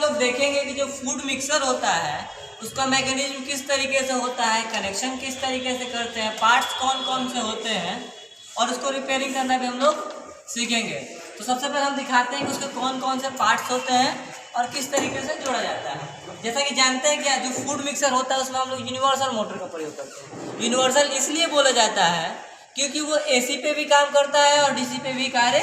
लोग देखेंगे कि जो फूड मिक्सर होता है उसका मैकेनिज्म किस तरीके से होता है, कनेक्शन किस तरीके से करते हैं, पार्ट्स कौन कौन से होते हैं और उसको रिपेयरिंग करना भी हम लोग सीखेंगे। तो सबसे पहले हम दिखाते हैं कि उसके कौन कौन से पार्ट्स होते हैं और किस तरीके से जोड़ा जाता है। जैसा कि जानते हैं क्या, जो फूड मिक्सर होता है उसमें हम लोग यूनिवर्सल मोटर का प्रयोग करते हैं। यूनिवर्सल इसलिए बोला जाता है क्योंकि वो AC पे भी काम करता है और DC पे भी कार्य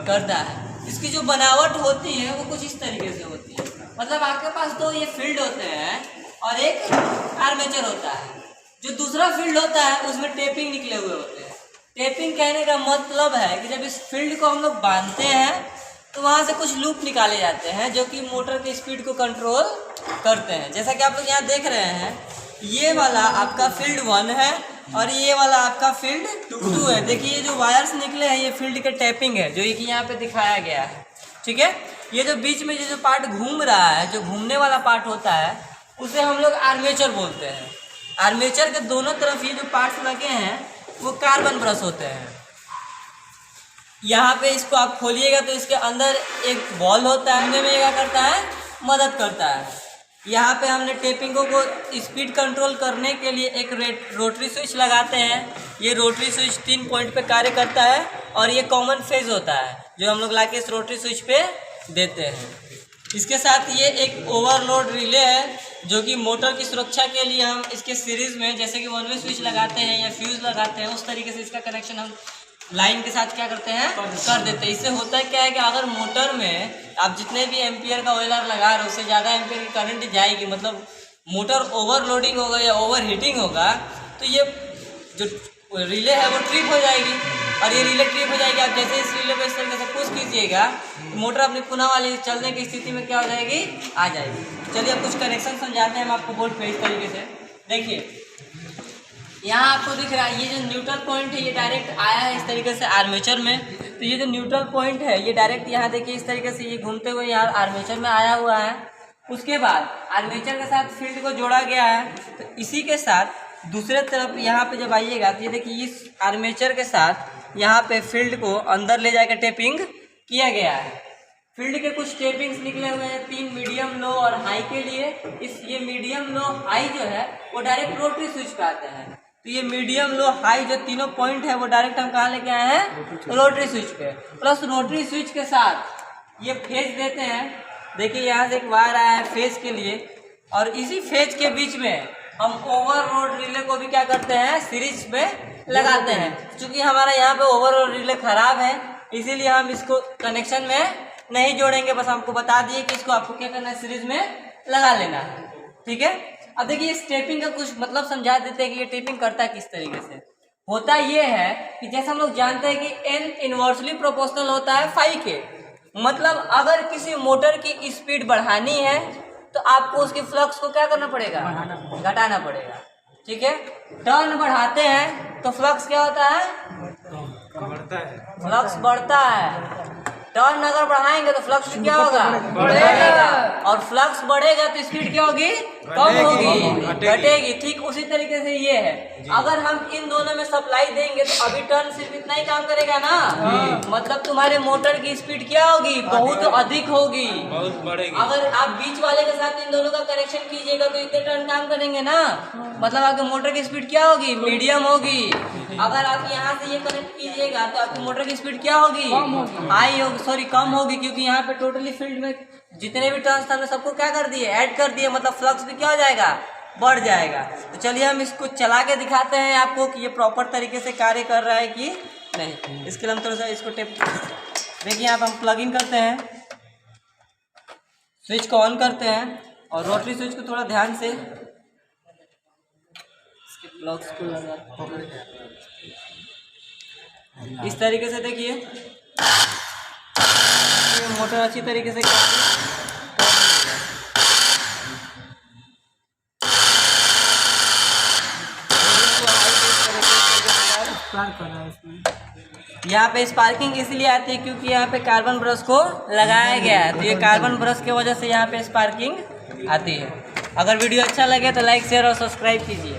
करता है। इसकी जो बनावट होती है वो कुछ इस तरीके से होती है, मतलब आपके पास दो ये फील्ड होते हैं और एक आर्मेचर होता है। जो दूसरा फील्ड होता है उसमें टेपिंग निकले हुए होते हैं। टेपिंग कहने का मतलब है कि जब इस फील्ड को हम लोग बांधते हैं तो वहाँ से कुछ लूप निकाले जाते हैं जो कि मोटर की स्पीड को कंट्रोल करते हैं। जैसा कि आप लोग यहाँ देख रहे हैं, ये वाला आपका फील्ड 1 है और ये वाला आपका फील्ड 2 है। देखिए ये जो वायर्स निकले हैं ये फील्ड के टैपिंग है, जो कि यहाँ पे दिखाया गया है। ठीक है, ये जो बीच में जो पार्ट घूम रहा है, जो घूमने वाला पार्ट होता है, उसे हम लोग आर्मेचर बोलते हैं। आर्मेचर के दोनों तरफ ये जो पार्ट्स लगे हैं वो कार्बन ब्रश होते हैं। यहाँ पे इसको आप खोलिएगा तो इसके अंदर एक बॉल होता है, में क्या करता है, मदद करता है। यहाँ पे हमने टेपिंगों को स्पीड कंट्रोल करने के लिए एक रोटरी स्विच लगाते हैं। ये रोटरी स्विच 3 पॉइंट पे कार्य करता है और ये कॉमन फेज होता है जो हम लोग लाके इस रोटरी स्विच पे देते हैं। इसके साथ ये एक ओवरलोड रिले है जो कि मोटर की सुरक्षा के लिए हम इसके सीरीज में जैसे कि 1 वे स्विच लगाते हैं या फ्यूज लगाते हैं, उस तरीके से इसका कनेक्शन हम लाइन के साथ क्या करते हैं, कर देते हैं। इससे होता है क्या है कि अगर मोटर में आप जितने भी एम्पियर का ऑयलर लगा रहे हो उससे ज़्यादा एम्पियर की करंट जाएगी, मतलब मोटर ओवरलोडिंग होगा या ओवर हीटिंग होगा, तो ये जो रिले है वो ट्रिप हो जाएगी। और ये रिले ट्रिप हो जाएगी, आप जैसे इस रिले को इस तरीके से पुश कीजिएगा तो मोटर अपनी पुनः वाली चलने की स्थिति में क्या हो जाएगी, आ जाएगी। चलिए अब कुछ कनेक्शन समझाते हैं हम आपको बोर्ड पे। इस तरीके से देखिए, यहाँ आपको दिख रहा है ये जो न्यूट्रल पॉइंट है ये डायरेक्ट आया है इस तरीके से आर्मेचर में। तो ये जो न्यूट्रल पॉइंट है ये डायरेक्ट यहाँ देखिए इस तरीके से ये घूमते हुए यहाँ आर्मेचर में आया हुआ है। उसके बाद आर्मेचर के साथ फील्ड को जोड़ा गया है। तो इसी के साथ दूसरे तरफ यहाँ पे जब आइएगा तो ये देखिए इस आर्मेचर के साथ यहाँ पे फील्ड को अंदर ले जाकर टेपिंग किया गया है। फील्ड के कुछ टेपिंग्स निकले हुए हैं 3 मीडियम, लो और हाई के लिए। ये मीडियम, लो, हाई जो है वो डायरेक्ट रोटरी स्विच पे आते हैं। तो ये मीडियम, लो, हाई जो तीनों पॉइंट है वो डायरेक्ट हम कहाँ लेके आए हैं, रोटरी स्विच पे। प्लस रोटरी स्विच के साथ ये फेज देते हैं। देखिए यहाँ से एक वायर आया है फेज के लिए और इसी फेज के बीच में हम ओवरलोड रिले को भी क्या करते हैं, सीरीज में लगाते हैं। क्योंकि हमारा यहाँ पे ओवरलोड रिले खराब है इसीलिए हम इसको कनेक्शन में नहीं जोड़ेंगे, बस हमको बता दिए कि इसको आपको क्या करना है, सीरीज में लगा लेना है। ठीक है, अब देखिए इस टेपिंग का कुछ मतलब समझा देते हैं कि ये टेपिंग करता है किस तरीके से। होता ये है कि जैसे हम लोग जानते हैं कि n इनवर्सली प्रोपोर्शनल होता है फाई के, मतलब अगर किसी मोटर की स्पीड बढ़ानी है तो आपको उसके फ्लक्स को क्या करना पड़ेगा, घटाना पड़ेगा। ठीक है, टर्न बढ़ाते हैं तो फ्लक्स क्या होता है, फ्लक्स बढ़ता है। टर्न अगर बढ़ाएंगे तो फ्लक्स क्या होगा, बढ़ेगा। और फ्लक्स बढ़ेगा तो स्पीड क्या होगी, कम होगी, घटेगी। ठीक उसी तरीके से ये है, अगर हम इन दोनों में सप्लाई देंगे तो अभी टर्न सिर्फ इतना ही काम करेगा ना, मतलब तुम्हारे मोटर की स्पीड क्या होगी, बहुत अधिक होगी, बहुत बढ़ेगी। अगर आप बीच वाले के साथ इन दोनों का कनेक्शन कीजिएगा तो इतने टर्न काम करेंगे ना, मतलब आपके मोटर की स्पीड क्या होगी, मीडियम होगी। अगर आप यहाँ से ये कनेक्ट कीजिएगा तो आपकी मोटर की स्पीड क्या होगी, हाई होगी, सॉरी कम होगी, क्योंकि यहाँ पे टोटली फील्ड में जितने भी टर्न्स था सबको क्या कर दिए, ऐड कर दिए, मतलब फ्लक्स भी क्या हो जाएगा, बढ़ जाएगा। तो चलिए हम इसको चला के दिखाते हैं आपको कि ये प्रॉपर तरीके से कार्य कर रहा है कि नहीं। इसके लिए हम थोड़ा सा इसको टेप देखिए, यहाँ पर हम प्लग इन करते हैं, स्विच को ऑन करते हैं और रोटरी स्विच को थोड़ा ध्यान से इसके प्लग्स को लगा इस तरीके से। देखिए मोटर अच्छी तरीके से यहाँ पे स्पार्किंग इसलिए आती है क्योंकि यहाँ पे कार्बन ब्रश को लगाया गया है, तो ये कार्बन ब्रश की वजह से यहाँ पे स्पार्किंग आती है। अगर वीडियो अच्छा लगे तो लाइक, शेयर और सब्सक्राइब कीजिए।